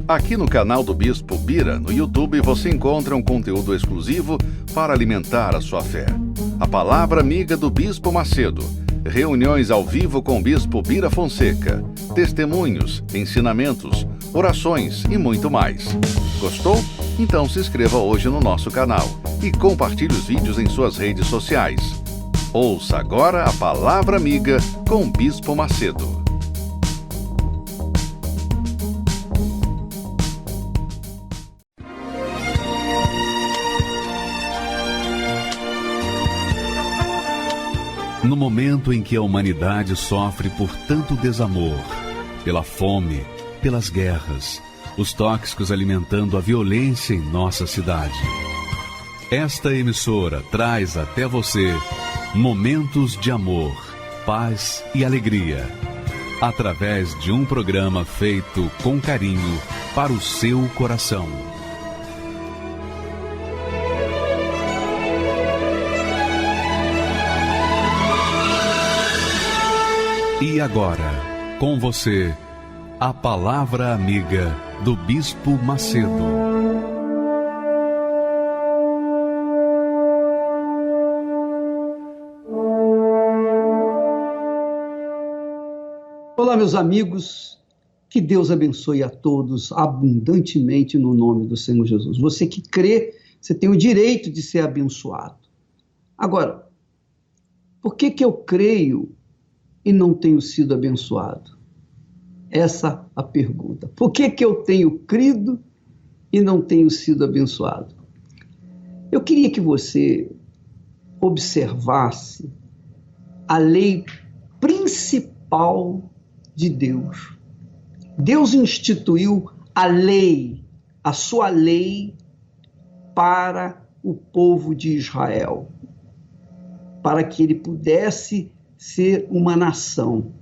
Aqui no canal do Bispo Bira, no YouTube, você encontra um conteúdo exclusivo para alimentar a sua fé. A Palavra Amiga do Bispo Macedo, reuniões ao vivo com o Bispo Bira Fonseca, testemunhos, ensinamentos, orações e muito mais. Gostou? Então se inscreva hoje no nosso canal e compartilhe os vídeos em suas redes sociais. Ouça agora a Palavra Amiga com o Bispo Macedo. No momento em que a humanidade sofre por tanto desamor, pela fome, pelas guerras, os tóxicos alimentando a violência em nossa cidade, esta emissora traz até você momentos de amor, paz e alegria, através de um programa feito com carinho para o seu coração. E agora, com você, a Palavra Amiga do Bispo Macedo. Olá, meus amigos, que Deus abençoe a todos abundantemente no nome do Senhor Jesus. Você que crê, você tem o direito de ser abençoado. Agora, por que eu creio e não tenho sido abençoado? Essa é a pergunta. Por que eu tenho crido e não tenho sido abençoado? Eu queria que você observasse a lei principal de Deus. Deus instituiu a lei, a sua lei para o povo de Israel, para que ele pudesse ser uma nação.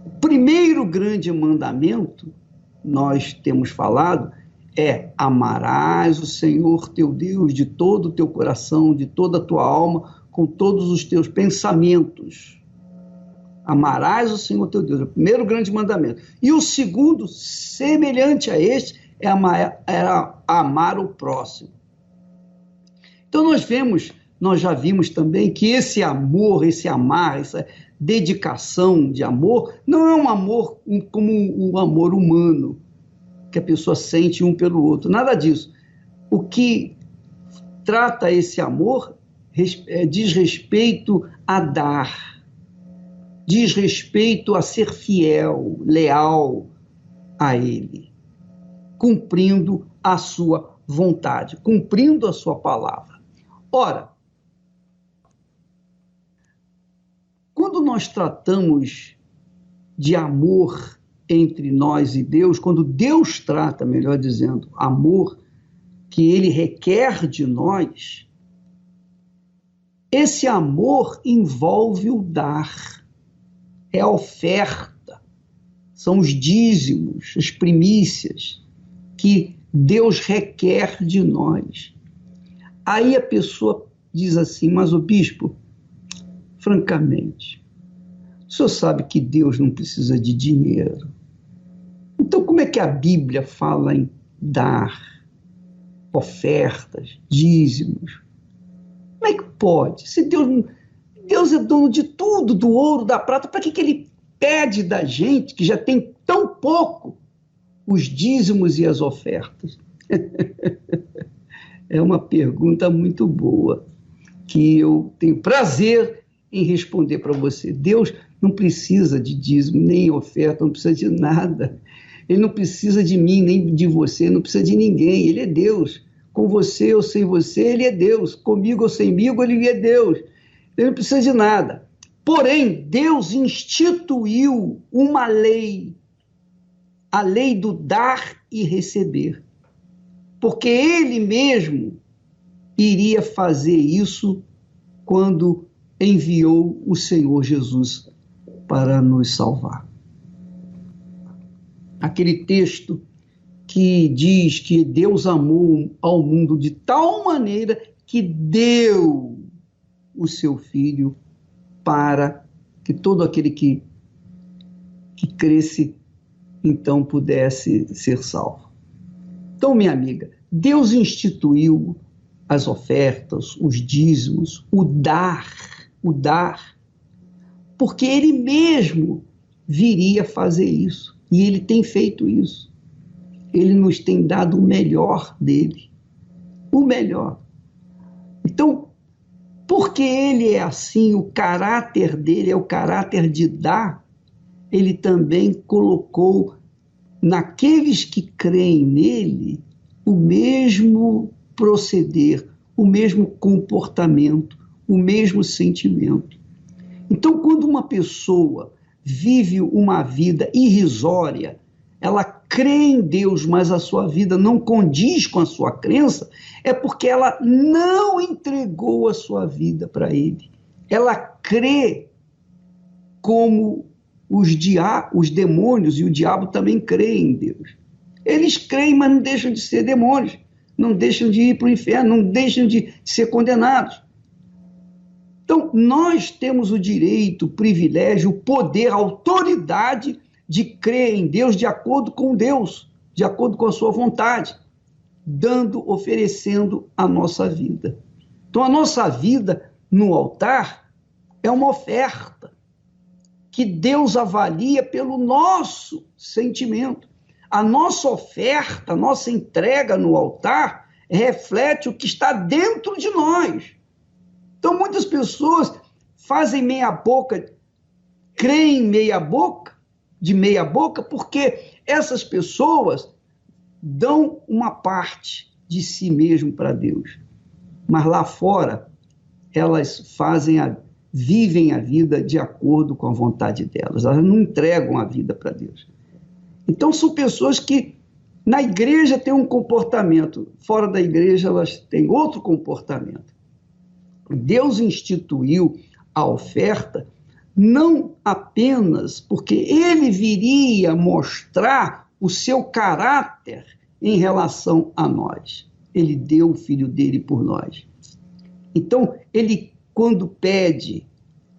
O primeiro grande mandamento, nós temos falado, é: amarás o Senhor teu Deus de todo o teu coração, de toda a tua alma, com todos os teus pensamentos. Amarás o Senhor teu Deus, é o primeiro grande mandamento. E o segundo, semelhante a este, é amar o próximo. Então nós já vimos também que esse amor, esse amar, essa dedicação de amor, não é um amor como o amor humano, que a pessoa sente um pelo outro, nada disso. O que trata esse amor diz respeito a dar, diz respeito a ser fiel, leal a ele, cumprindo a sua vontade, cumprindo a sua palavra. Ora, quando nós tratamos de amor entre nós e Deus, quando Deus trata, melhor dizendo, amor que ele requer de nós, esse amor envolve o dar, é a oferta, são os dízimos, as primícias que Deus requer de nós. Aí a pessoa diz assim: mas o bispo, francamente, o senhor sabe que Deus não precisa de dinheiro. Então como é que a Bíblia fala em dar, ofertas, dízimos? Como é que pode? Se Deus é dono de tudo, do ouro, da prata, para que ele pede da gente, que já tem tão pouco, os dízimos e as ofertas? É uma pergunta muito boa, que eu tenho prazer em responder para você. Deus não precisa de dízimo, nem oferta, não precisa de nada. Ele não precisa de mim, nem de você, não precisa de ninguém. Ele é Deus. Com você ou sem você, ele é Deus. Comigo ou semigo, ele é Deus. Ele não precisa de nada. Porém, Deus instituiu uma lei, a lei do dar e receber. Porque ele mesmo iria fazer isso quando enviou o Senhor Jesus para nos salvar. Aquele texto que diz que Deus amou ao mundo de tal maneira que deu o seu Filho para que todo aquele que cresce, então, pudesse ser salvo. Então, minha amiga, Deus instituiu as ofertas, os dízimos, o dar, porque Ele mesmo viria fazer isso. E Ele tem feito isso. Ele nos tem dado o melhor dele. O melhor. Então, porque Ele é assim, o caráter dele é o caráter de dar, Ele também colocou naqueles que creem nele o mesmo proceder, o mesmo comportamento, o mesmo sentimento. Então, quando uma pessoa vive uma vida irrisória, ela crê em Deus, mas a sua vida não condiz com a sua crença, é porque ela não entregou a sua vida para Ele. Ela crê como os demônios, e o diabo também crê em Deus. Eles creem, mas não deixam de ser demônios, não deixam de ir para o inferno, não deixam de ser condenados. Então, nós temos o direito, o privilégio, o poder, a autoridade de crer em Deus de acordo com Deus, de acordo com a sua vontade, oferecendo a nossa vida. Então, a nossa vida no altar é uma oferta que Deus avalia pelo nosso sentimento. A nossa oferta, a nossa entrega no altar reflete o que está dentro de nós. Então, muitas pessoas fazem meia boca, creem de meia boca, porque essas pessoas dão uma parte de si mesmo para Deus. Mas lá fora, elas vivem a vida de acordo com a vontade delas. Elas não entregam a vida para Deus. Então, são pessoas que na igreja têm um comportamento, fora da igreja elas têm outro comportamento. Deus instituiu a oferta não apenas porque Ele viria mostrar o seu caráter em relação a nós. Ele deu o Filho dele por nós. Então, Ele, quando pede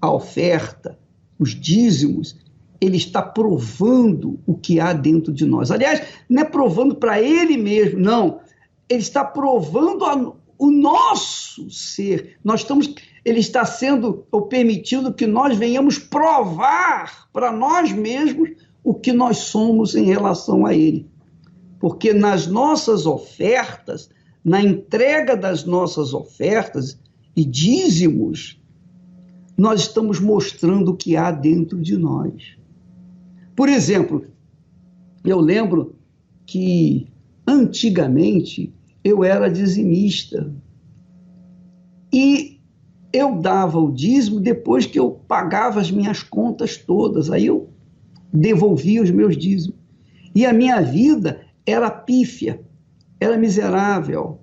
a oferta, os dízimos, Ele está provando o que há dentro de nós. Aliás, não é provando para Ele mesmo, não. Ele está provando o nosso ser. Ele está sendo, ou permitindo que nós venhamos provar para nós mesmos o que nós somos em relação a Ele. Porque nas nossas ofertas, na entrega das nossas ofertas e dízimos, nós estamos mostrando o que há dentro de nós. Por exemplo, eu lembro que antigamente eu era dizimista e eu dava o dízimo depois que eu pagava as minhas contas todas, aí eu devolvia os meus dízimos. E a minha vida era pífia, era miserável,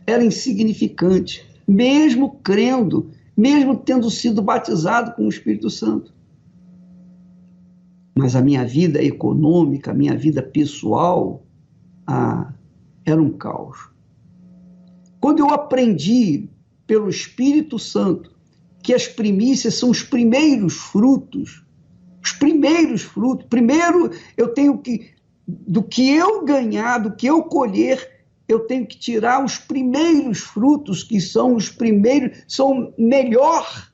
era insignificante, mesmo crendo, mesmo tendo sido batizado com o Espírito Santo. Mas a minha vida econômica, a minha vida pessoal, era um caos. Quando eu aprendi pelo Espírito Santo que as primícias são os primeiros frutos, primeiro eu tenho que, do que eu ganhar, do que eu colher, eu tenho que tirar os primeiros frutos, que são os primeiros, são melhor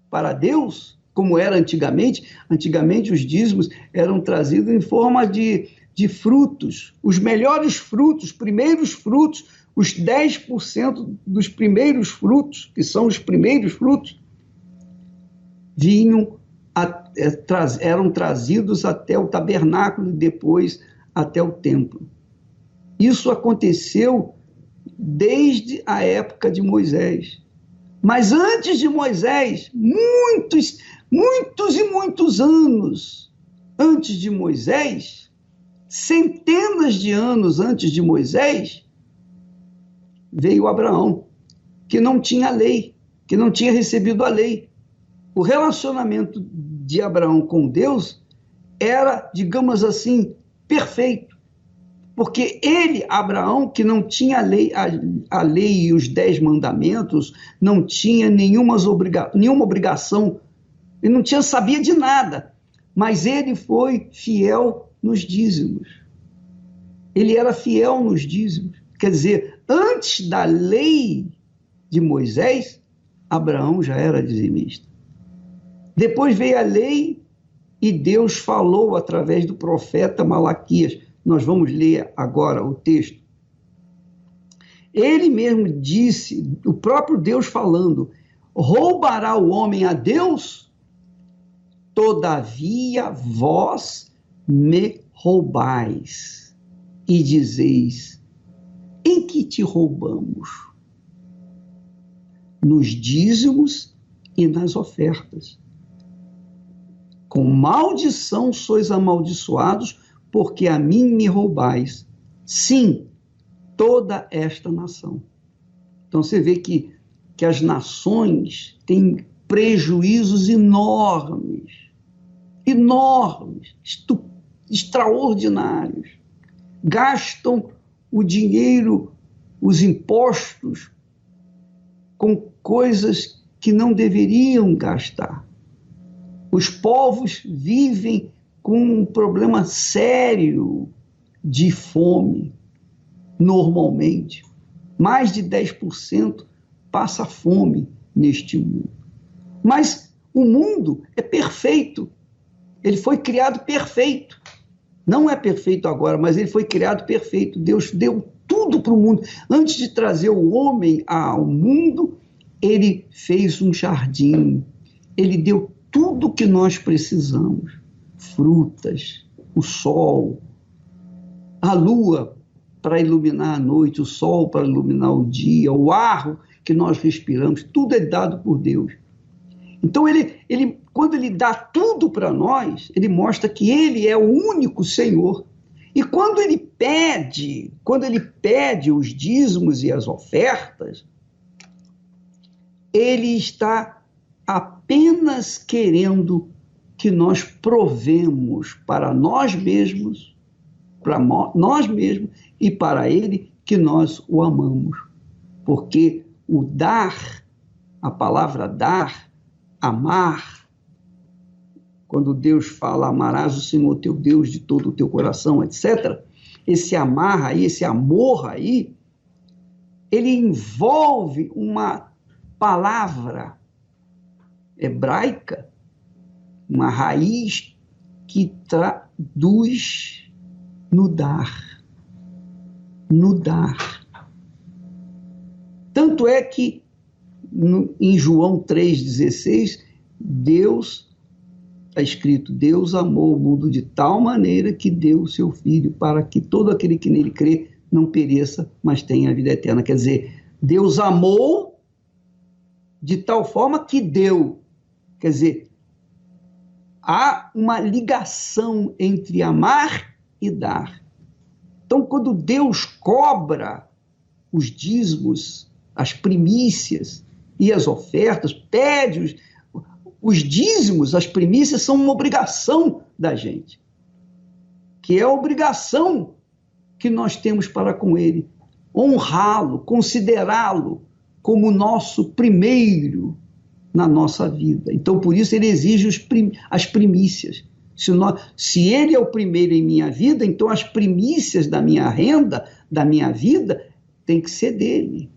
para Deus, como era antigamente. Antigamente os dízimos eram trazidos em forma de frutos, os melhores frutos, primeiros frutos, os 10% dos primeiros frutos, que são os primeiros frutos, eram trazidos até o tabernáculo e depois até o templo. Isso aconteceu desde a época de Moisés. Mas antes de Moisés, muitos e muitos anos antes de Moisés, centenas de anos antes de Moisés, veio Abraão, que não tinha lei, que não tinha recebido a lei. O relacionamento de Abraão com Deus era, digamos assim, perfeito. Porque ele, Abraão, que não tinha a lei e os 10 mandamentos, não tinha nenhuma obrigação, ele não sabia de nada, mas ele foi fiel nos dízimos. ele era fiel nos dízimos. Quer dizer, antes da lei de Moisés, Abraão já era dizimista. Depois veio a lei e Deus falou através do profeta Malaquias. Nós vamos ler agora o texto. Ele mesmo disse, o próprio Deus falando: roubará o homem a Deus? Todavia vós me roubais e dizeis: em que te roubamos? Nos dízimos e nas ofertas. Com maldição sois amaldiçoados, porque a mim me roubais. Sim, toda esta nação. Então você vê que as nações têm prejuízos enormes, extraordinários. Gastam o dinheiro, os impostos, com coisas que não deveriam gastar. Os povos vivem com um problema sério de fome, normalmente. Mais de 10% passa fome neste mundo. Mas o mundo é perfeito. Ele foi criado perfeito. Não é perfeito agora, mas ele foi criado perfeito. Deus deu tudo para o mundo. Antes de trazer o homem ao mundo, ele fez um jardim. Ele deu tudo o que nós precisamos. Frutas, o sol, a lua para iluminar a noite, o sol para iluminar o dia, o ar que nós respiramos, tudo é dado por Deus. Então, quando ele dá tudo para nós, ele mostra que ele é o único Senhor. E quando ele pede os dízimos e as ofertas, ele está apenas querendo que nós provemos para nós mesmos e para ele que nós o amamos. Porque o dar, a palavra dar, amar, quando Deus fala amarás o Senhor teu Deus de todo o teu coração, etc., esse amar aí, esse amor aí, ele envolve uma palavra hebraica, uma raiz que traduz no dar. No dar. Tanto é que em João 3,16, está escrito: Deus amou o mundo de tal maneira que deu o seu Filho para que todo aquele que nele crê não pereça, mas tenha a vida eterna. Quer dizer, Deus amou de tal forma que deu. Quer dizer, há uma ligação entre amar e dar. Então, quando Deus cobra os dízimos, as primícias e as ofertas, pede os dízimos, as primícias são uma obrigação da gente, que é a obrigação que nós temos para com ele, honrá-lo, considerá-lo como nosso primeiro na nossa vida. Então, por isso, ele exige as primícias. Se ele é o primeiro em minha vida, então as primícias da minha renda, da minha vida, tem que ser dele.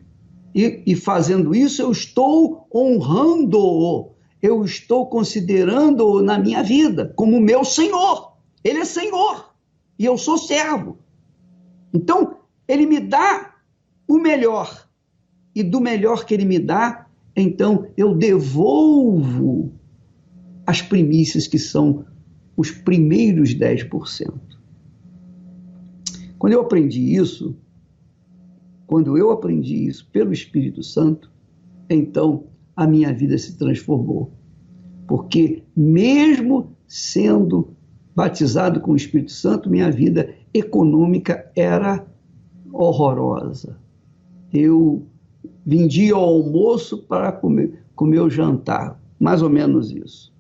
E fazendo isso, eu estou honrando-o, eu estou considerando-o na minha vida como meu Senhor. Ele é Senhor e eu sou servo. Então, ele me dá o melhor. E do melhor que ele me dá, então eu devolvo as primícias, que são os primeiros 10%. Quando eu aprendi isso pelo Espírito Santo, então a minha vida se transformou. Porque mesmo sendo batizado com o Espírito Santo, minha vida econômica era horrorosa. Eu vendia o almoço para comer o jantar, mais ou menos isso.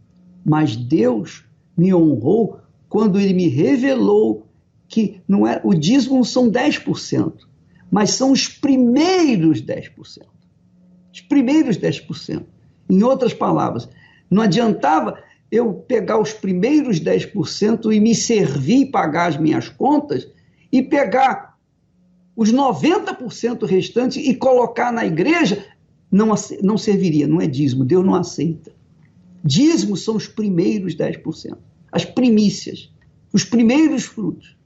Mas Deus me honrou quando ele me revelou que não é, o dízimo são 10%, mas são os primeiros 10%. Os primeiros 10%. Em outras palavras, não adiantava eu pegar os primeiros 10% e me servir e pagar as minhas contas e pegar os 90% restantes e colocar na igreja, não serviria, não é dízimo, Deus não aceita. Dízimos são os primeiros 10%, as primícias, os primeiros frutos.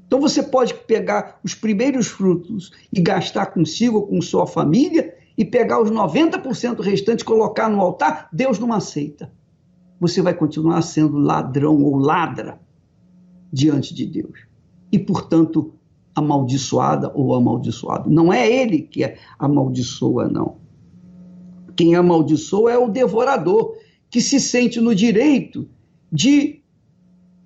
Então você pode pegar os primeiros frutos e gastar consigo ou com sua família e pegar os 90% restantes e colocar no altar, Deus não aceita. Você vai continuar sendo ladrão ou ladra diante de Deus. E, portanto, amaldiçoada ou amaldiçoado. Não é ele que amaldiçoa, não. Quem amaldiçoa é o devorador, que se sente no direito de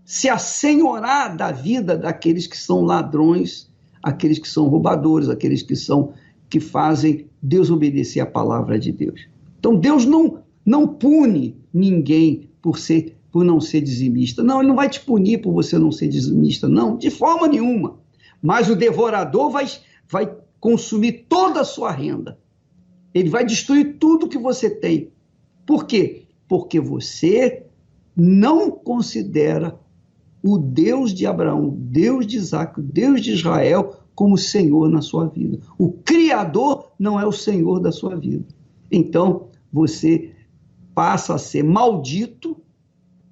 se assenhorar da vida daqueles que são ladrões, aqueles que são roubadores, aqueles que fazem desobedecer a palavra de Deus. Então Deus não pune ninguém por não ser dizimista. Não, ele não vai te punir por você não ser dizimista, não, de forma nenhuma. Mas o devorador vai consumir toda a sua renda. Ele vai destruir tudo que você tem. Por quê? Porque você não considera o Deus de Abraão, o Deus de Isaac, o Deus de Israel como Senhor na sua vida. O Criador não é o Senhor da sua vida. Então, você passa a ser maldito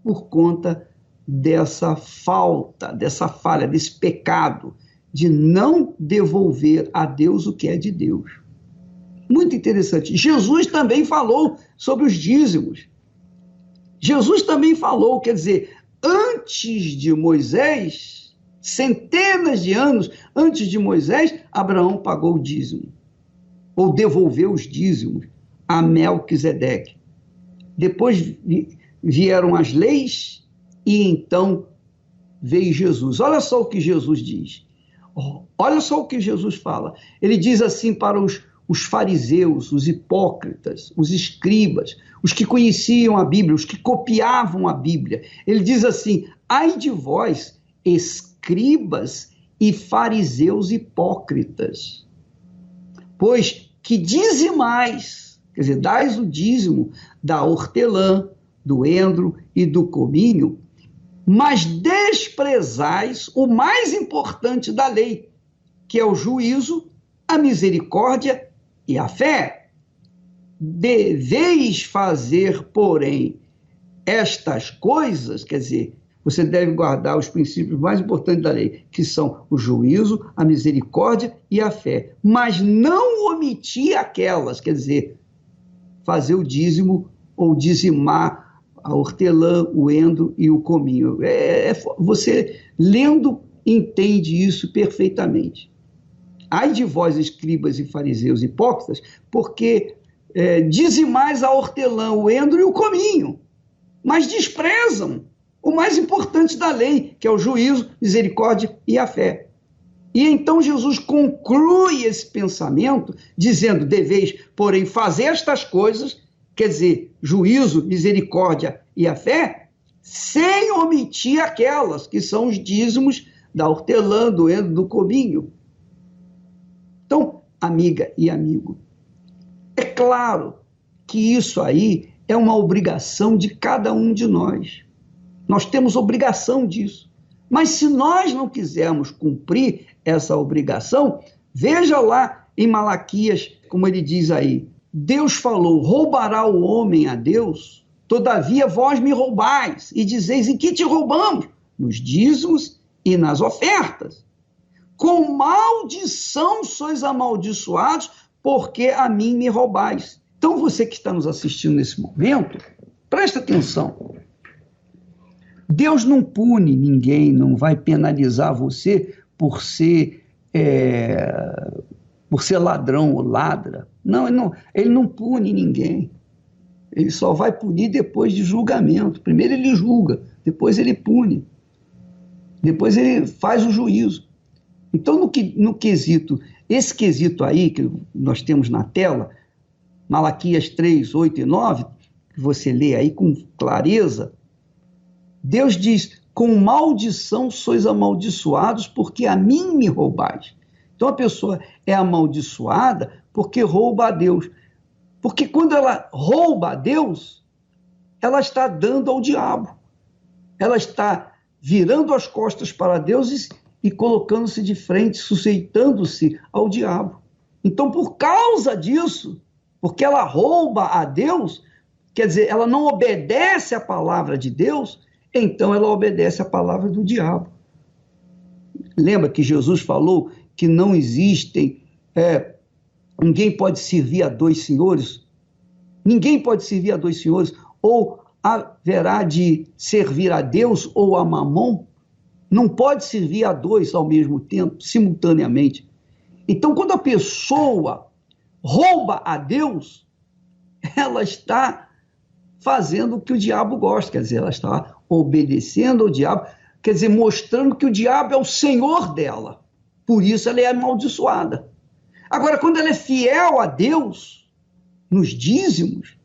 por conta dessa falta, dessa falha, desse pecado de não devolver a Deus o que é de Deus. Muito interessante. Jesus também falou sobre os dízimos. Jesus também falou, quer dizer, antes de Moisés, centenas de anos antes de Moisés, Abraão pagou o dízimo, ou devolveu os dízimos a Melquisedeque. Depois vieram as leis e então veio Jesus. Olha só o que Jesus diz. Olha só o que Jesus fala. Ele diz assim para os fariseus, os hipócritas, os escribas, os que conheciam a Bíblia, os que copiavam a Bíblia. Ele diz assim: ai de vós, escribas e fariseus hipócritas, pois que dizimais, quer dizer, dais o dízimo da hortelã, do endro e do cominho, mas desprezais o mais importante da lei, que é o juízo, a misericórdia e a fé. Deveis fazer, porém, estas coisas, quer dizer, você deve guardar os princípios mais importantes da lei, que são o juízo, a misericórdia e a fé, mas não omitir aquelas, quer dizer, fazer o dízimo ou dizimar a hortelã, o endro e o cominho. Você, lendo, entende isso perfeitamente. Ai de vós, escribas e fariseus hipócritas, porque dizimais a hortelã, o endro e o cominho, mas desprezam o mais importante da lei, que é o juízo, misericórdia e a fé. E então Jesus conclui esse pensamento dizendo: deveis, porém, fazer estas coisas, quer dizer, juízo, misericórdia e a fé, sem omitir aquelas que são os dízimos da hortelã, do endro, do cominho. Então, amiga e amigo, é claro que isso aí é uma obrigação de cada um de nós. Nós temos obrigação disso. Mas se nós não quisermos cumprir essa obrigação, veja lá em Malaquias, como ele diz aí, Deus falou: roubará o homem a Deus? Todavia vós me roubais, e dizeis: em que te roubamos? Nos dízimos e nas ofertas. Com maldição sois amaldiçoados, porque a mim me roubais. Então você que está nos assistindo nesse momento, presta atenção. Deus não pune ninguém, não vai penalizar você por ser ladrão ou ladra. Não, ele não pune ninguém. Ele só vai punir depois de julgamento. Primeiro ele julga, depois ele pune. Depois ele faz o juízo. Então, no quesito, esse quesito aí que nós temos na tela, Malaquias 3, 8 e 9, que você lê aí com clareza, Deus diz: com maldição sois amaldiçoados, porque a mim me roubais. Então a pessoa é amaldiçoada porque rouba a Deus. Porque quando ela rouba a Deus, ela está dando ao diabo. Ela está virando as costas para Deus e colocando-se de frente, sujeitando-se ao diabo. Então, por causa disso, porque ela rouba a Deus, quer dizer, ela não obedece à palavra de Deus, então ela obedece à palavra do diabo. Lembra que Jesus falou que não existem, ninguém pode servir a dois senhores? Ninguém pode servir a dois senhores, ou haverá de servir a Deus ou a Mamon? Não pode servir a dois ao mesmo tempo, simultaneamente. Então, quando a pessoa rouba a Deus, ela está fazendo o que o diabo gosta, quer dizer, ela está obedecendo ao diabo, quer dizer, mostrando que o diabo é o senhor dela. Por isso ela é amaldiçoada. Agora, quando ela é fiel a Deus, nos dízimos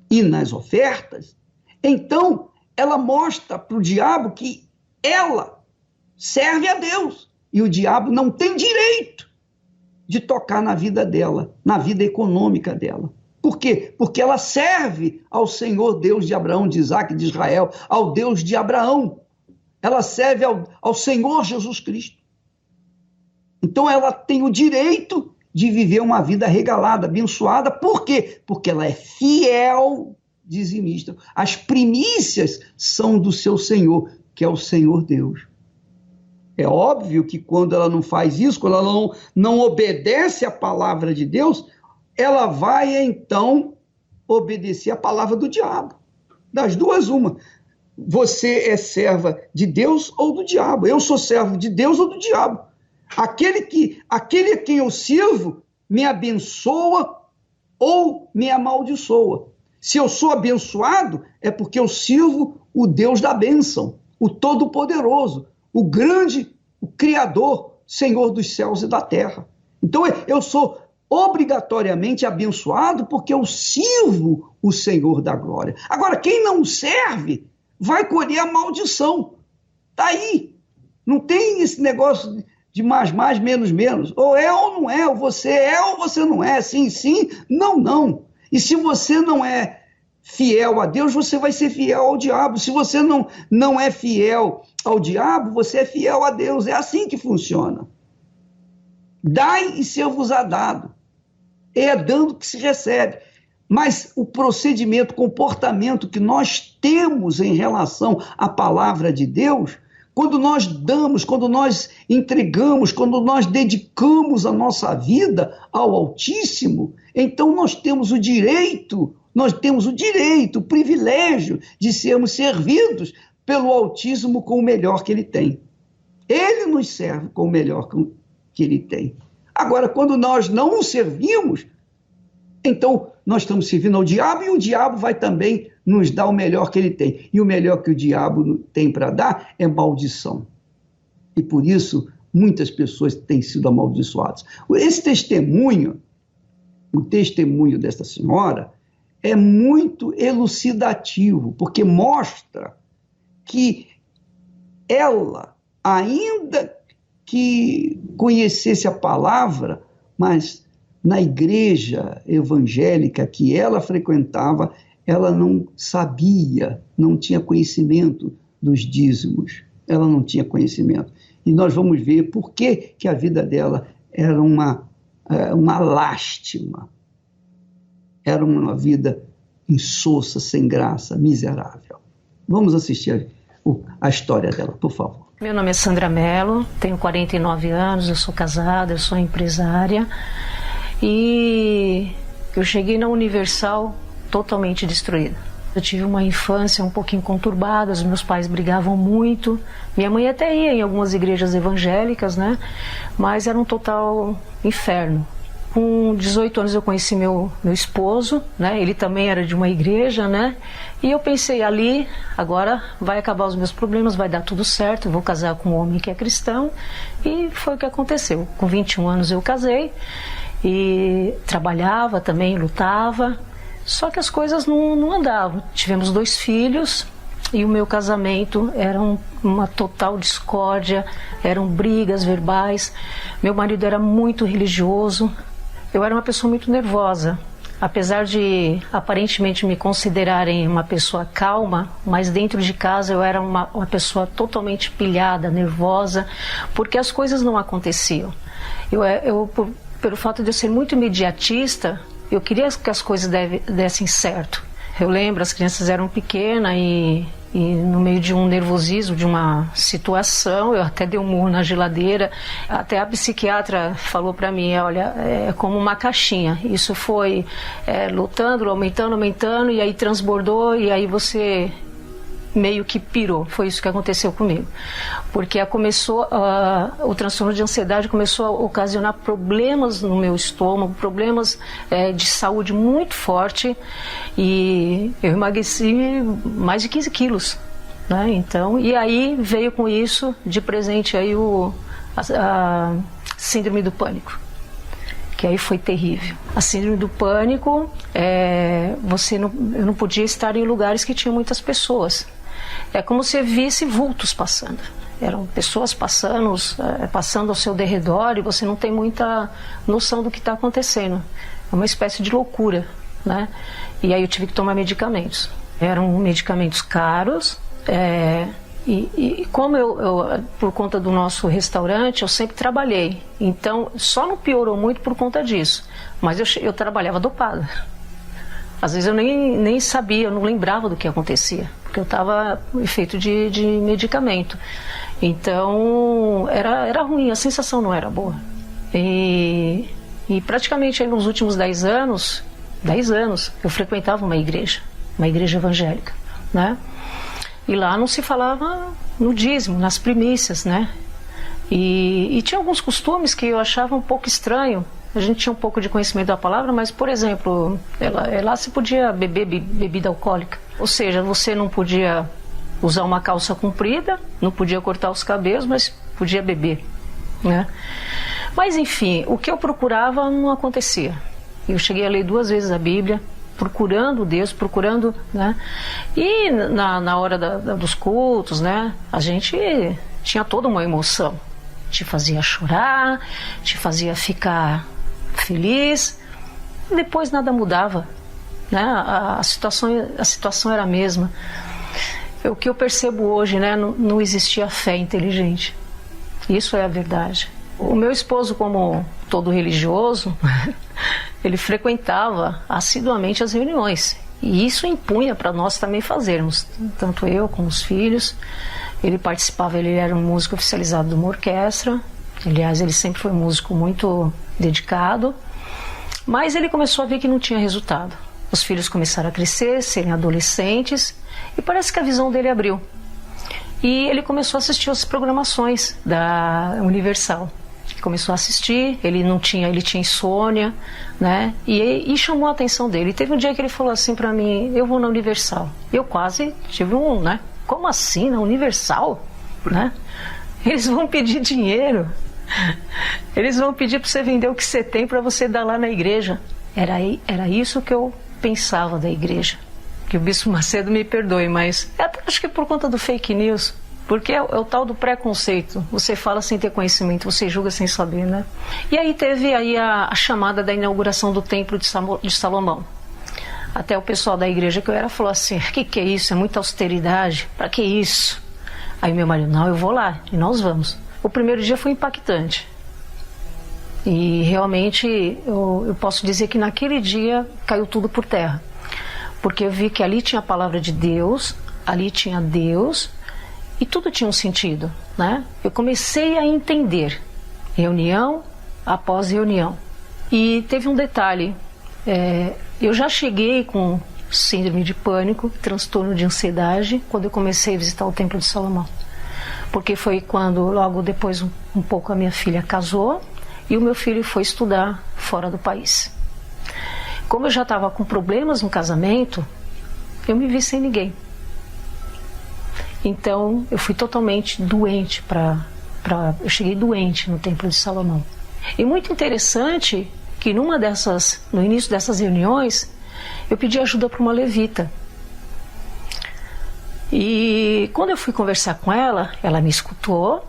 e nas ofertas, então ela mostra para o diabo que ela serve a Deus. E o diabo não tem direito de tocar na vida dela, na vida econômica dela. Por quê? Porque ela serve ao Senhor Deus de Abraão, de Isaac, de Israel, ao Deus de Abraão. Ela serve ao Senhor Jesus Cristo. Então ela tem o direito de viver uma vida regalada, abençoada. Por quê? Porque ela é fiel dizimista. As primícias são do seu Senhor, que é o Senhor Deus. É óbvio que quando ela não faz isso, quando ela não obedece à palavra de Deus, ela vai então obedecer à palavra do diabo. Das duas, uma. Você é serva de Deus ou do diabo. Eu sou servo de Deus ou do diabo. Aquele a quem eu sirvo me abençoa ou me amaldiçoa. Se eu sou abençoado, é porque eu sirvo o Deus da bênção, o Todo-Poderoso, o grande, o Criador, Senhor dos céus e da terra. Então eu sou obrigatoriamente abençoado porque eu sirvo o Senhor da glória. Agora, quem não serve vai colher a maldição. Está aí. Não tem esse negócio de mais, menos, menos. Ou é ou não é, ou você não é, sim, sim, não, não. E se você não é fiel a Deus, você vai ser fiel ao diabo. Se você não é fiel ao diabo, você é fiel a Deus. É assim que funciona. Dai e ser-vos-á dado. É dando que se recebe. Mas o procedimento, o comportamento que nós temos em relação à palavra de Deus, quando nós damos, quando nós entregamos, quando nós dedicamos a nossa vida ao Altíssimo, então nós temos o direito, o privilégio de sermos servidos pelo Altíssimo com o melhor que Ele tem. Ele nos serve com o melhor que Ele tem. Agora, quando nós não o servimos, então nós estamos servindo ao diabo e o diabo vai também nos dar o melhor que ele tem. E o melhor que o diabo tem para dar é maldição. E por isso, muitas pessoas têm sido amaldiçoadas. Esse testemunho, o testemunho desta senhora, é muito elucidativo, porque mostra que ela, ainda que conhecesse a palavra, mas na igreja evangélica que ela frequentava, ela não sabia, não tinha conhecimento dos dízimos. Ela não tinha conhecimento. E nós vamos ver por que a vida dela era uma lástima. Era uma vida insossa, sem graça, miserável. Vamos assistir a história dela, por favor. Meu nome é Sandra Mello, tenho 49 anos, eu sou casada, eu sou empresária. E eu cheguei na Universal totalmente destruída. Eu tive uma infância um pouquinho conturbada, os meus pais brigavam muito. Minha mãe até ia em algumas igrejas evangélicas, né? Mas era um total inferno. Com 18 anos eu conheci meu esposo, né? Ele também era de uma igreja, né? E eu pensei, ali, agora vai acabar os meus problemas, vai dar tudo certo, eu vou casar com um homem que é cristão. E foi o que aconteceu. Com 21 anos eu casei. E trabalhava também, lutava, só que as coisas não andavam. Tivemos 2 filhos e o meu casamento era uma total discórdia, eram brigas verbais. Meu marido era muito religioso, eu era uma pessoa muito nervosa. apesar de aparentemente me considerarem uma pessoa calma, mas dentro de casa eu era uma pessoa totalmente pilhada, nervosa, porque as coisas não aconteciam. Pelo fato de eu ser muito imediatista, eu queria que as coisas dessem certo. Eu lembro, as crianças eram pequenas e no meio de um nervosismo, de uma situação, eu até dei um murro na geladeira. Até a psiquiatra falou para mim, olha, é como uma caixinha. Isso foi lutando, aumentando, e aí transbordou, e aí você meio que pirou. Foi isso que aconteceu comigo. Porque o transtorno de ansiedade começou a ocasionar problemas no meu estômago, problemas de saúde muito forte, e eu emagreci mais de 15 quilos. Né? Então, e aí veio com isso de presente aí a síndrome do pânico, que aí foi terrível. A síndrome do pânico, eu não podia estar em lugares que tinham muitas pessoas. É como se visse vultos passando. Eram pessoas passando ao seu derredor, e você não tem muita noção do que está acontecendo. É uma espécie de loucura, né? E aí eu tive que tomar medicamentos. Eram medicamentos caros, e como eu, por conta do nosso restaurante, eu sempre trabalhei. Então, só não piorou muito por conta disso. Mas eu trabalhava dopada. Às vezes eu nem sabia, eu não lembrava do que acontecia, porque eu estava efeito de medicamento. Então, era ruim, a sensação não era boa. E praticamente aí nos últimos 10 anos, eu frequentava uma igreja evangélica, né? E lá não se falava no dízimo, nas primícias, né? E tinha alguns costumes que eu achava um pouco estranho. A gente tinha um pouco de conhecimento da palavra, mas, por exemplo, lá se podia beber bebida alcoólica. Ou seja, você não podia usar uma calça comprida, não podia cortar os cabelos, mas podia beber, né? Mas, enfim, o que eu procurava não acontecia. Eu cheguei a ler 2 vezes a Bíblia, procurando Deus, né? E na hora dos cultos, né? A gente tinha toda uma emoção. Te fazia chorar, te fazia ficar feliz. E depois nada mudava, né? A situação era a mesma. O que eu percebo hoje, né? Não existia fé inteligente. Isso é a verdade. O meu esposo, como todo religioso, ele frequentava assiduamente as reuniões. E isso impunha para nós também fazermos, tanto eu como os filhos. Ele participava, ele era um músico oficializado de uma orquestra. Aliás, ele sempre foi um músico muito dedicado. Mas ele começou a ver que não tinha resultado. Os filhos começaram a crescer, serem adolescentes, e parece que a visão dele abriu. E ele começou a assistir as programações da Universal. Começou a assistir, ele tinha insônia, né? E chamou a atenção dele. E teve um dia que ele falou assim para mim: eu vou na Universal. Eu quase tive né? Como assim, na Universal? Né? Eles vão pedir dinheiro. Eles vão pedir para você vender o que você tem para você dar lá na igreja. Era isso que eu pensava da igreja. Que o Bispo Macedo me perdoe, mas acho que por conta do fake news. Porque é o tal do preconceito. Você fala sem ter conhecimento, você julga sem saber, né? E aí teve a chamada da inauguração do Templo de Salomão. Até o pessoal da igreja que eu era falou assim: que é isso? É muita austeridade? Para que isso? Aí meu marido: não, eu vou lá. E nós vamos. O primeiro dia foi impactante. E realmente eu posso dizer que naquele dia caiu tudo por terra. Porque eu vi que ali tinha a palavra de Deus, ali tinha Deus, e tudo tinha um sentido, né? Eu comecei a entender, reunião após reunião. E teve um detalhe, eu já cheguei com síndrome de pânico, transtorno de ansiedade, quando eu comecei a visitar o Templo de Salomão. Porque foi quando, logo depois, um pouco, a minha filha casou e o meu filho foi estudar fora do país. Como eu já estava com problemas no casamento, eu me vi sem ninguém. Então, eu fui totalmente doente eu cheguei doente no Templo de Salomão. E muito interessante que no início dessas reuniões, eu pedi ajuda para uma levita. E quando eu fui conversar com ela me escutou,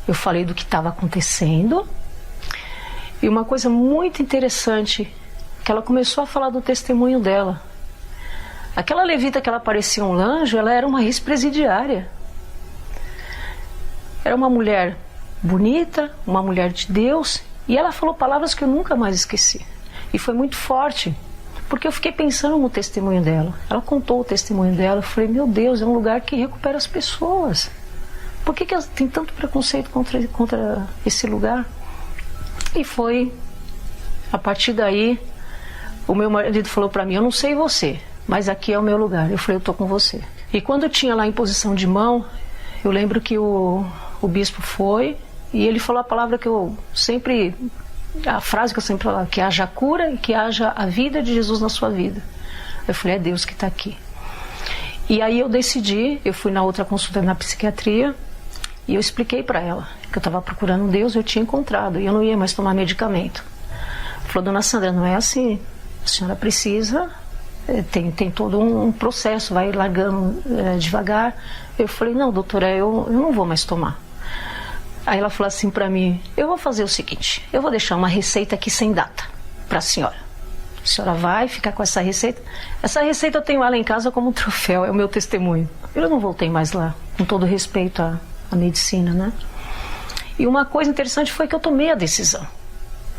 eu falei do que estava acontecendo. E uma coisa muito interessante que ela começou a falar do testemunho dela. Aquela levita que ela parecia um anjo, ela era uma ex-presidiária. Era uma mulher bonita, uma mulher de Deus, e ela falou palavras que eu nunca mais esqueci. E foi muito forte, porque eu fiquei pensando no testemunho dela. Ela contou o testemunho dela, eu falei, meu Deus, é um lugar que recupera as pessoas. Por que tem tanto preconceito contra esse lugar? E foi, a partir daí, o meu marido falou para mim, eu não sei você, mas aqui é o meu lugar. Eu falei, eu tô com você. E quando eu tinha lá em posição de mão, eu lembro que o bispo foi, e ele falou a palavra que eu sempre, a frase que eu sempre falava, que haja cura e que haja a vida de Jesus na sua vida. Eu falei, é Deus que está aqui. E aí eu decidi, eu fui na outra consulta na psiquiatria, e eu expliquei para ela que eu estava procurando Deus, eu tinha encontrado, e eu não ia mais tomar medicamento. Ela falou, dona Sandra, não é assim, a senhora precisa, tem todo um processo, vai largando devagar. Eu falei, não, doutora, eu não vou mais tomar. Aí ela falou assim para mim, eu vou fazer o seguinte, eu vou deixar uma receita aqui sem data para a senhora. A senhora vai ficar com essa receita. Essa receita eu tenho ela em casa como um troféu, é o meu testemunho. Eu não voltei mais lá, com todo respeito à medicina, né? E uma coisa interessante foi que eu tomei a decisão.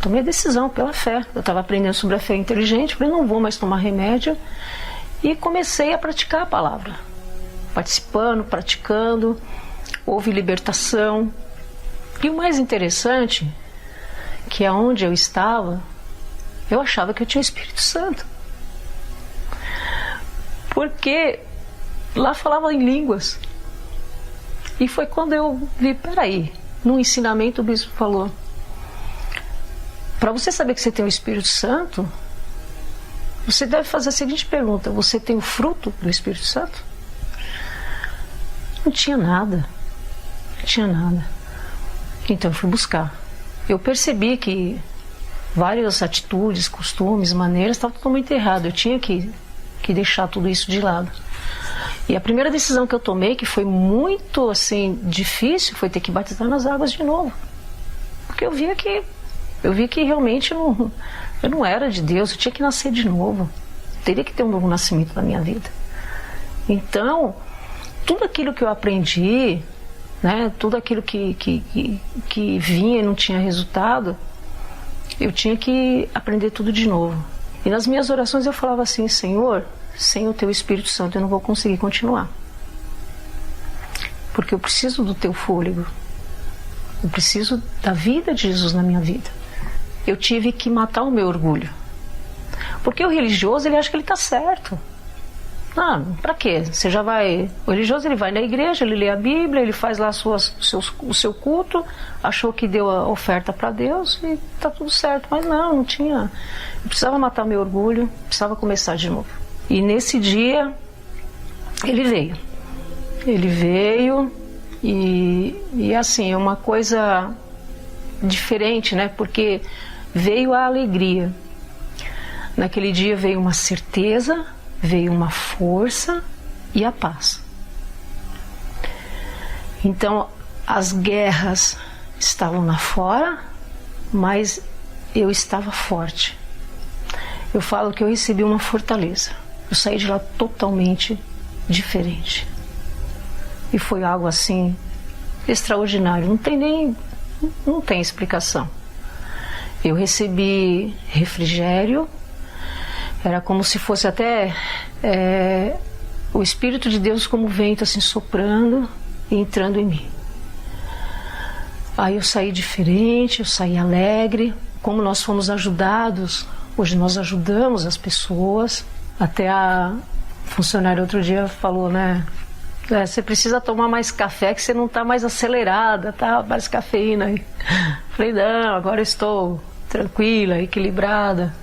Tomei a decisão pela fé. Eu estava aprendendo sobre a fé inteligente, falei, não vou mais tomar remédio. E comecei a praticar a palavra. Participando, praticando, houve libertação. E o mais interessante, que aonde eu estava, eu achava que eu tinha o Espírito Santo. Porque lá falava em línguas. E foi quando eu vi, peraí, no ensinamento o bispo falou, para você saber que você tem o Espírito Santo, você deve fazer a seguinte pergunta, você tem o fruto do Espírito Santo? Não tinha nada. Não tinha nada. Então eu fui buscar. Eu percebi que várias atitudes, costumes, maneiras estavam totalmente erradas. Eu tinha que deixar tudo isso de lado. E a primeira decisão que eu tomei, que foi muito assim difícil, foi ter que batizar nas águas de novo. Porque eu vi que realmente eu não era de Deus, eu tinha que nascer de novo. Teria que ter um novo nascimento na minha vida. Então, tudo aquilo que eu aprendi, né, tudo aquilo que vinha e não tinha resultado, eu tinha que aprender tudo de novo. E nas minhas orações eu falava assim, Senhor, sem o Teu Espírito Santo eu não vou conseguir continuar. Porque eu preciso do Teu fôlego. Eu preciso da vida de Jesus na minha vida. Eu tive que matar o meu orgulho. Porque o religioso, ele acha que ele está certo. Ah, pra quê? Você já vai... O religioso, ele vai na igreja, ele lê a Bíblia, ele faz lá o seu culto, achou que deu a oferta para Deus e tá tudo certo. Mas não tinha... Eu precisava matar meu orgulho, precisava começar de novo. E nesse dia, ele veio. Ele veio e assim, é uma coisa diferente, né? Porque veio a alegria. Naquele dia veio uma certeza, veio uma força e a paz. Então, as guerras estavam lá fora, mas eu estava forte. Eu falo que eu recebi uma fortaleza. Eu saí de lá totalmente diferente. E foi algo assim extraordinário. Não tem explicação. Eu recebi refrigério. Era como se fosse até o Espírito de Deus como vento assim soprando e entrando em mim. Aí eu saí diferente, eu saí alegre. Como nós fomos ajudados, hoje nós ajudamos as pessoas. Até a funcionária outro dia falou, né? Você precisa tomar mais café, que você não está mais acelerada, tá? Mais cafeína aí. Falei, não, agora eu estou tranquila, equilibrada.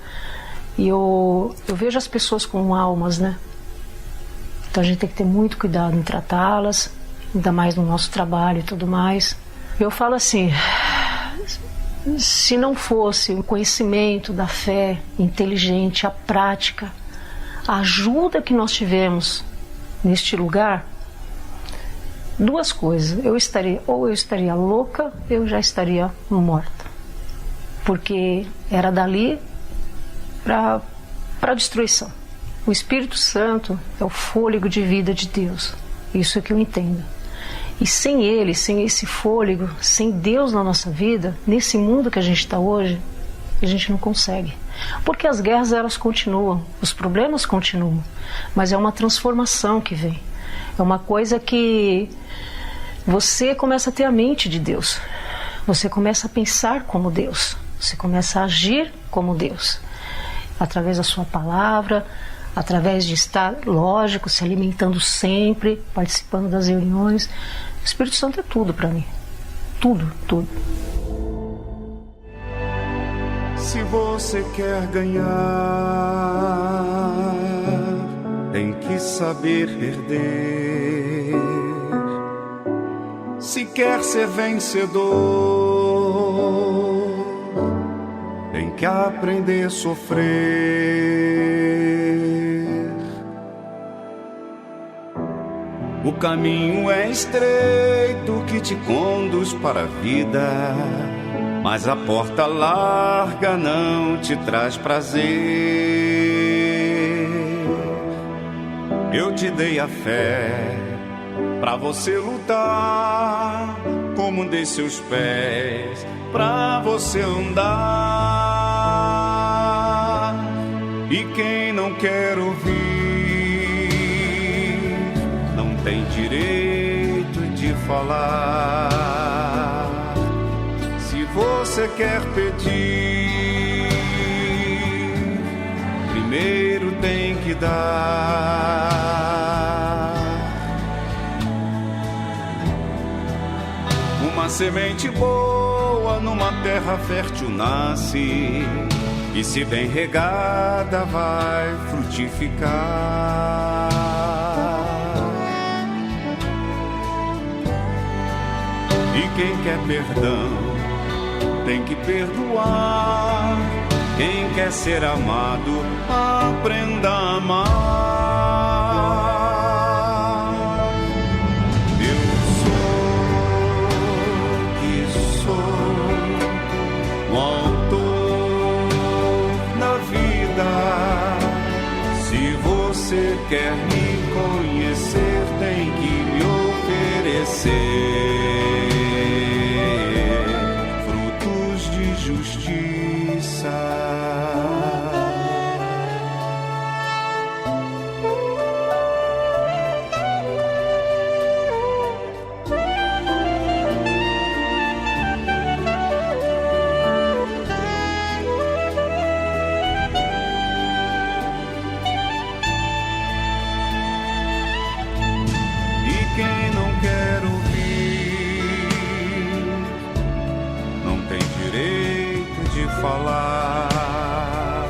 E eu vejo as pessoas como almas, né? Então a gente tem que ter muito cuidado em tratá-las, ainda mais no nosso trabalho e tudo mais. Eu falo assim, se não fosse o conhecimento da fé inteligente, a prática, a ajuda que nós tivemos neste lugar, duas coisas, eu estaria louca, eu já estaria morta. Porque era dali para a destruição. O Espírito Santo é o fôlego de vida de Deus. Isso é que eu entendo. E sem ele, sem esse fôlego, sem Deus na nossa vida, nesse mundo que a gente está hoje, a gente não consegue. Porque as guerras, elas continuam, os problemas continuam, mas é uma transformação que vem. É uma coisa que você começa a ter a mente de Deus. Você começa a pensar como Deus. Você começa a agir como Deus. Através da sua palavra, através de estar, lógico, se alimentando sempre, participando das reuniões. O Espírito Santo é tudo para mim. Tudo, tudo. Se você quer ganhar, tem que saber perder. Se quer ser vencedor, tem que aprender a sofrer. O caminho é estreito que te conduz para a vida, mas a porta larga não te traz prazer. Eu te dei a fé pra você lutar, como dei seus pés pra você andar. E quem não quer ouvir não tem direito de falar. Se você quer pedir, primeiro tem que dar. Uma semente boa numa terra fértil nasce, e se bem regada vai frutificar. E quem quer perdão tem que perdoar. Quem quer ser amado, aprenda a amar. Eu sou que sou o autor da vida. Se você quer me conhecer, tem que me oferecer justiça. E quem não quer ouvir não tem direito de falar.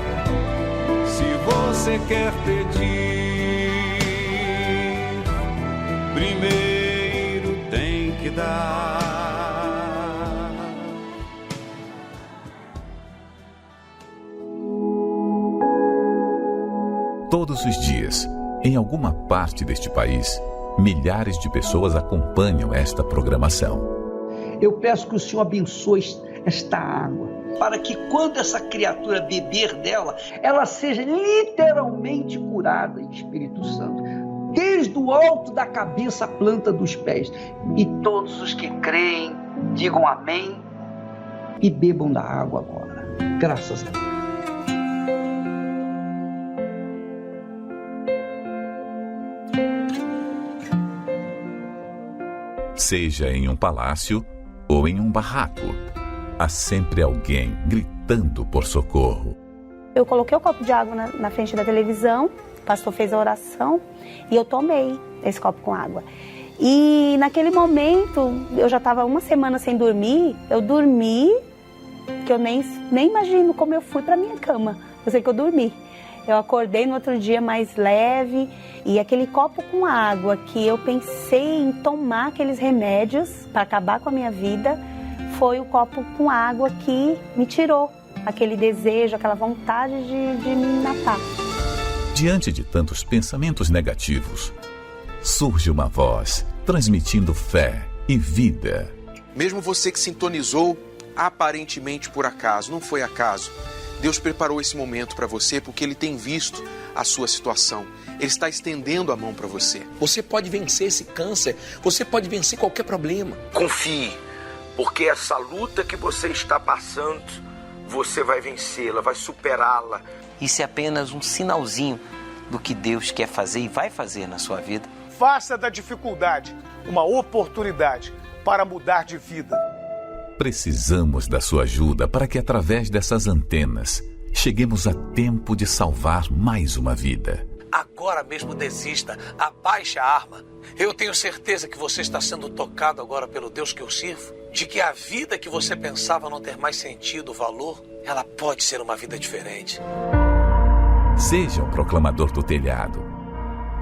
Se você quer pedir, primeiro tem que dar. Todos os dias, em alguma parte deste país, milhares de pessoas acompanham esta programação. Eu peço que o Senhor abençoe esta água, para que quando essa criatura beber dela, ela seja literalmente curada, Espírito Santo, desde o alto da cabeça à planta dos pés. E todos os que creem, digam amém e bebam da água agora. Graças a Deus. Seja em um palácio ou em um barraco, há sempre alguém gritando por socorro. Eu coloquei o copo de água na frente da televisão, o pastor fez a oração e eu tomei esse copo com água. E naquele momento, eu já estava uma semana sem dormir, eu dormi, que eu nem imagino como eu fui para minha cama. Eu sei que eu dormi. Eu acordei no outro dia mais leve e aquele copo com água que eu pensei em tomar aqueles remédios para acabar com a minha vida, foi o copo com água que me tirou aquele desejo, aquela vontade de me matar. Diante de tantos pensamentos negativos, surge uma voz transmitindo fé e vida. Mesmo você que sintonizou aparentemente por acaso, não foi acaso. Deus preparou esse momento para você porque Ele tem visto a sua situação. Ele está estendendo a mão para você. Você pode vencer esse câncer, você pode vencer qualquer problema. Confie, porque essa luta que você está passando, você vai vencê-la, vai superá-la. Isso é apenas um sinalzinho do que Deus quer fazer e vai fazer na sua vida. Faça da dificuldade uma oportunidade para mudar de vida. Precisamos da sua ajuda para que, através dessas antenas, cheguemos a tempo de salvar mais uma vida. Agora mesmo desista, abaixe a arma. Eu tenho certeza que você está sendo tocado agora pelo Deus que eu sirvo, de que a vida que você pensava não ter mais sentido, valor, ela pode ser uma vida diferente. Seja um proclamador do telhado.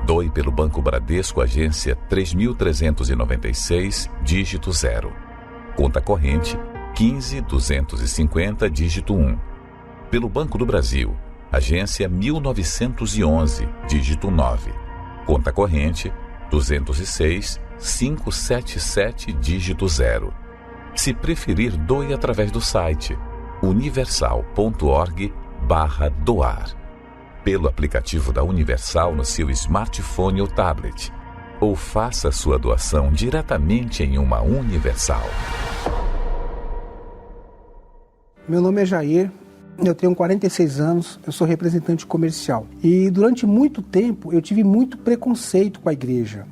Doe pelo Banco Bradesco, agência 3.396, dígito 0. Conta corrente 15.250, dígito 1. Pelo Banco do Brasil, agência 1911, dígito 9. Conta corrente 206.577, dígito 0. Se preferir, doe através do site universal.org/doar. Pelo aplicativo da Universal no seu smartphone ou tablet. Ou faça sua doação diretamente em uma Universal. Meu nome é Jair, eu tenho 46 anos, eu sou representante comercial. E durante muito tempo eu tive muito preconceito com a igreja.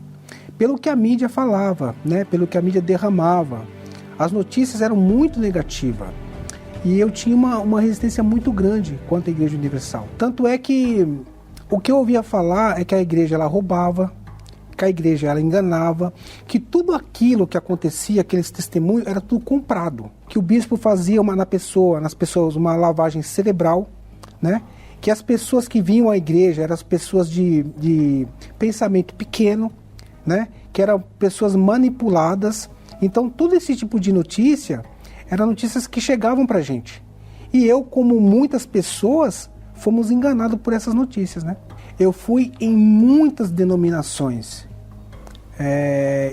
Pelo que a mídia falava, pelo que a mídia derramava. As notícias eram muito negativas. E eu tinha uma resistência muito grande quanto à Igreja Universal. Tanto é que o que eu ouvia falar é que a igreja ela roubava, que a igreja ela enganava, que tudo aquilo que acontecia, aqueles testemunhos, era tudo comprado. Que o bispo fazia nas pessoas uma lavagem cerebral, que as pessoas que vinham à igreja eram as pessoas de pensamento pequeno, que eram pessoas manipuladas. Então, todo esse tipo de notícia eram notícias que chegavam para a gente. E eu, como muitas pessoas, fomos enganados por essas notícias. Eu fui em muitas denominações.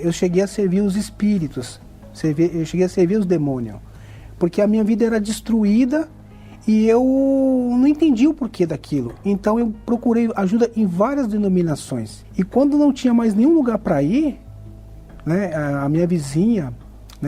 Eu cheguei a servir os espíritos, eu cheguei a servir os demônios. Porque a minha vida era destruída e eu não entendi o porquê daquilo. Então eu procurei ajuda em várias denominações. E quando não tinha mais nenhum lugar para ir, a minha vizinha,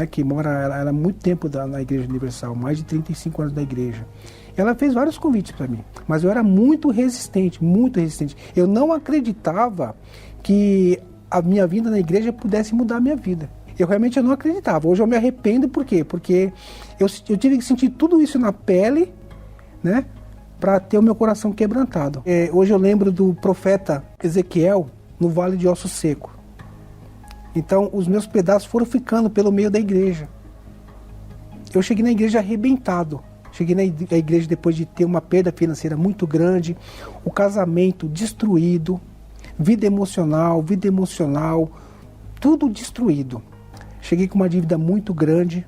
que mora ela há muito tempo na Igreja Universal, mais de 35 anos da igreja, ela fez vários convites para mim, mas eu era muito resistente, muito resistente. Eu não acreditava que a minha vinda na igreja pudesse mudar a minha vida. Eu realmente não acreditava. Hoje eu me arrependo, por quê? Porque eu tive que sentir tudo isso na pele, para ter o meu coração quebrantado. Hoje eu lembro do profeta Ezequiel no Vale de Ossos Secos. Então os meus pedaços foram ficando pelo meio da igreja. Eu cheguei na igreja arrebentado. Cheguei na igreja depois de ter uma perda financeira muito grande, o casamento destruído, vida emocional, tudo destruído. Cheguei com uma dívida muito grande,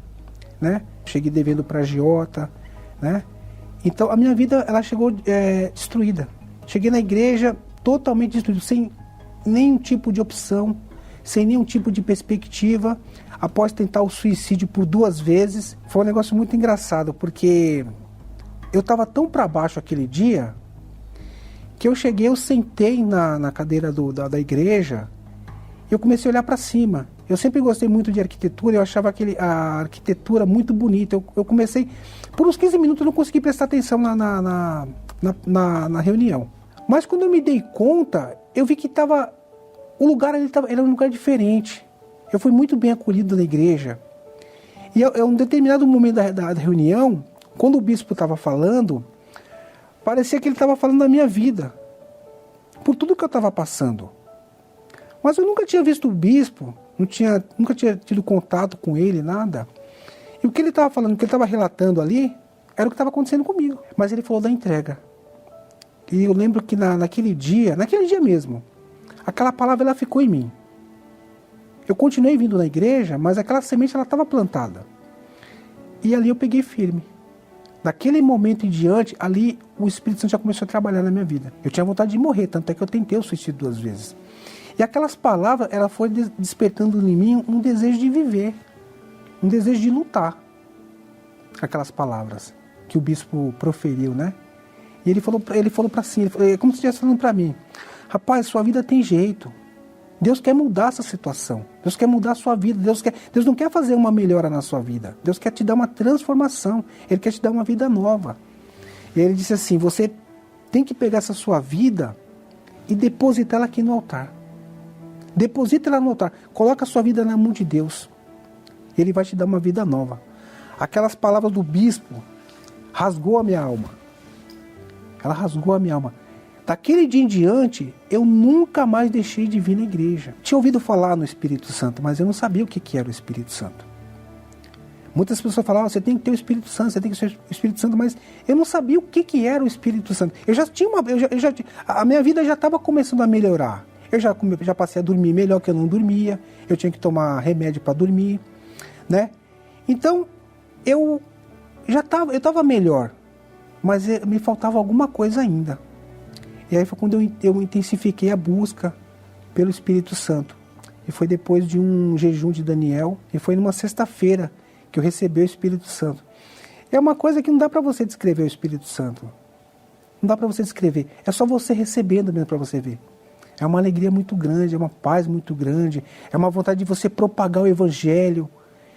Cheguei devendo para agiota, Então a minha vida ela chegou destruída. Cheguei na igreja totalmente destruído, sem nenhum tipo de opção, sem nenhum tipo de perspectiva. Após tentar o suicídio por 2 vezes, foi um negócio muito engraçado, porque eu estava tão para baixo aquele dia, que eu sentei na cadeira da igreja, e eu comecei a olhar para cima. Eu sempre gostei muito de arquitetura, eu achava a arquitetura muito bonita. Eu comecei, por uns 15 minutos eu não consegui prestar atenção na reunião. Mas quando eu me dei conta, eu vi que o lugar ali era um lugar diferente. Eu fui muito bem acolhido na igreja. E em um determinado momento da reunião, quando o bispo estava falando, parecia que ele estava falando da minha vida, por tudo que eu estava passando. Mas eu nunca tinha visto o bispo, nunca tinha tido contato com ele, nada. E o que ele estava falando, o que ele estava relatando ali, era o que estava acontecendo comigo. Mas ele falou da entrega. E eu lembro que naquele dia mesmo, aquela palavra ela ficou em mim. Eu continuei vindo na igreja, mas aquela semente ela estava plantada. E ali eu peguei firme. Daquele momento em diante, ali o Espírito Santo já começou a trabalhar na minha vida. Eu tinha vontade de morrer, tanto é que eu tentei o suicídio 2 vezes. E aquelas palavras, ela foi despertando em mim um desejo de viver, um desejo de lutar. Aquelas palavras que o bispo proferiu, né? E ele falou para assim, como se estivesse falando para mim: rapaz, sua vida tem jeito. Deus quer mudar essa situação. Deus quer mudar a sua vida. Deus não quer fazer uma melhora na sua vida. Deus quer te dar uma transformação. Ele quer te dar uma vida nova. E ele disse assim: você tem que pegar essa sua vida e depositar ela aqui no altar. Deposita ela no altar. Coloca a sua vida na mão de Deus. Ele vai te dar uma vida nova. Aquelas palavras do bispo rasgou a minha alma. Ela rasgou a minha alma. Daquele dia em diante, eu nunca mais deixei de vir na igreja. Tinha ouvido falar no Espírito Santo, mas eu não sabia o que era o Espírito Santo. Muitas pessoas falavam: você tem que ter o Espírito Santo, você tem que ter o Espírito Santo, mas eu não sabia o que era o Espírito Santo. A minha vida já estava começando a melhorar. Eu já passei a dormir melhor que eu não dormia, eu tinha que tomar remédio para dormir, né? Então, eu estava melhor, mas me faltava alguma coisa ainda. E aí foi quando eu intensifiquei a busca pelo Espírito Santo. E foi depois de um jejum de Daniel, e foi numa sexta-feira que eu recebi o Espírito Santo. É uma coisa que não dá para você descrever o Espírito Santo. Não dá para você descrever. É só você recebendo mesmo para você ver. É uma alegria muito grande, é uma paz muito grande, é uma vontade de você propagar o Evangelho,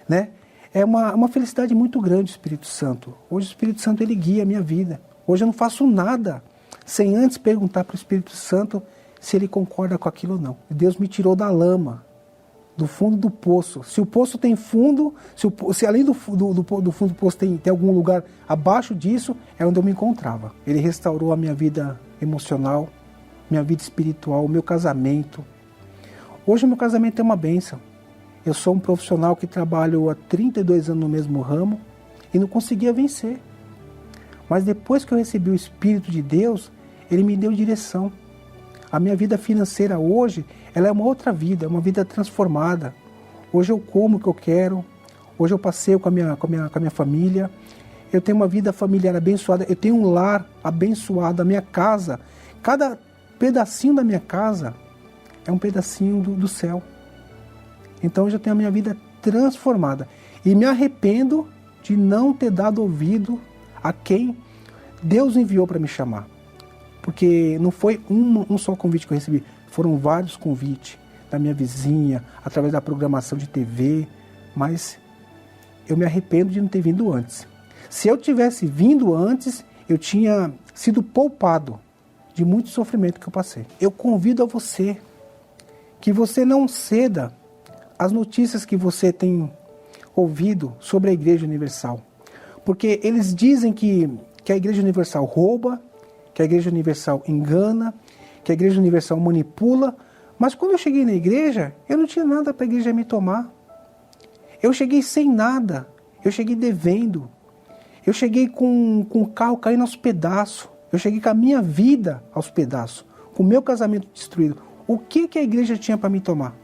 né? É uma felicidade muito grande o Espírito Santo. Hoje o Espírito Santo, ele guia a minha vida. Hoje eu não faço nada sem antes perguntar para o Espírito Santo se ele concorda com aquilo ou não. Deus me tirou da lama, do fundo do poço. Se o poço tem fundo, se além do fundo do poço tem algum lugar abaixo disso, é onde eu me encontrava. Ele restaurou a minha vida emocional, minha vida espiritual, o meu casamento. Hoje o meu casamento é uma bênção. Eu sou um profissional que trabalho há 32 anos no mesmo ramo e não conseguia vencer. Mas depois que eu recebi o Espírito de Deus, ele me deu direção. A minha vida financeira hoje, ela é uma outra vida, é uma vida transformada. Hoje eu como o que eu quero, hoje eu passeio com a minha família, eu tenho uma vida familiar abençoada, eu tenho um lar abençoado, a minha casa, cada pedacinho da minha casa é um pedacinho do céu. Então hoje eu tenho a minha vida transformada. E me arrependo de não ter dado ouvido a quem Deus enviou para me chamar. Porque não foi um só convite que eu recebi, foram vários convites da minha vizinha, através da programação de TV, mas eu me arrependo de não ter vindo antes. Se eu tivesse vindo antes, eu tinha sido poupado de muito sofrimento que eu passei. Eu convido a você que você não ceda às notícias que você tem ouvido sobre a Igreja Universal. Porque eles dizem que a Igreja Universal rouba, que a Igreja Universal engana, que a Igreja Universal manipula. Mas quando eu cheguei na igreja, eu não tinha nada para a igreja me tomar. Eu cheguei sem nada, eu cheguei devendo. Eu cheguei com o carro caindo aos pedaços. Eu cheguei com a minha vida aos pedaços, com o meu casamento destruído. O que a igreja tinha para me tomar?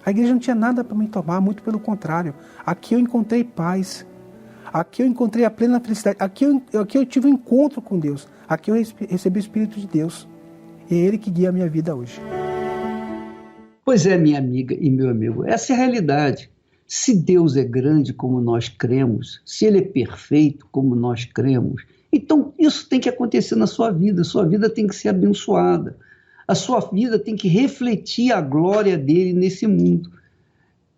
A igreja não tinha nada para me tomar, muito pelo contrário. Aqui eu encontrei paz. Aqui eu encontrei a plena felicidade. Aqui eu tive um encontro com Deus. Aqui eu recebi o Espírito de Deus. E é Ele que guia a minha vida hoje. Pois é, minha amiga e meu amigo, essa é a realidade. Se Deus é grande como nós cremos, se Ele é perfeito como nós cremos, então isso tem que acontecer na sua vida tem que ser abençoada. A sua vida tem que refletir a glória dele nesse mundo.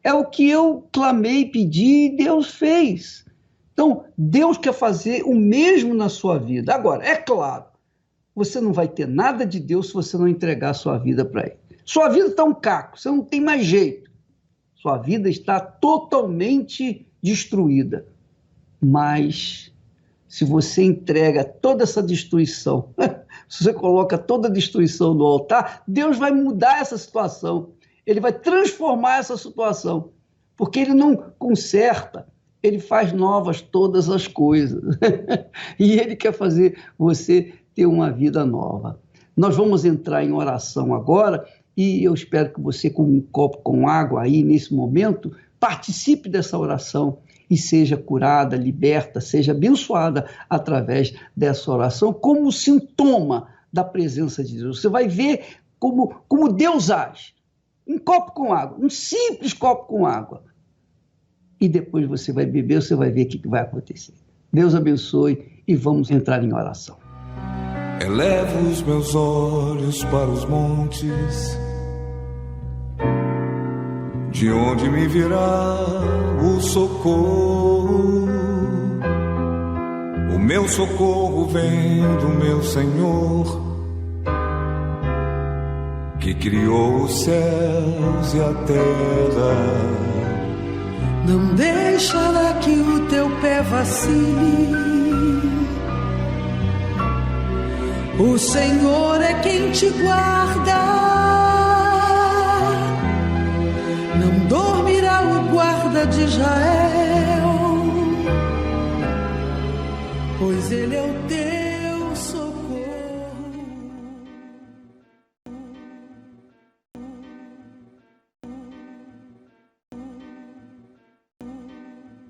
É o que eu clamei, pedi e Deus fez. Então, Deus quer fazer o mesmo na sua vida. Agora, é claro, você não vai ter nada de Deus se você não entregar a sua vida para Ele. Sua vida está um caco, você não tem mais jeito. Sua vida está totalmente destruída. Mas, se você entrega toda essa destruição, se você coloca toda a destruição no altar, Deus vai mudar essa situação. Ele vai transformar essa situação. Porque Ele não conserta, Ele faz novas todas as coisas. E Ele quer fazer você ter uma vida nova. Nós vamos entrar em oração agora e eu espero que você, com um copo com água aí nesse momento, participe dessa oração e seja curada, liberta, seja abençoada através dessa oração como sintoma da presença de Deus. Você vai ver como Deus age. Um copo com água, um simples copo com água. E depois você vai beber, você vai ver o que vai acontecer. Deus abençoe e vamos entrar em oração. Elevo os meus olhos para os montes, de onde me virá o socorro? O meu socorro vem do meu Senhor, que criou os céus e a terra. Não deixará que o teu pé vacile. O Senhor é quem te guarda. Não dormirá o guarda de Israel, pois ele é o teu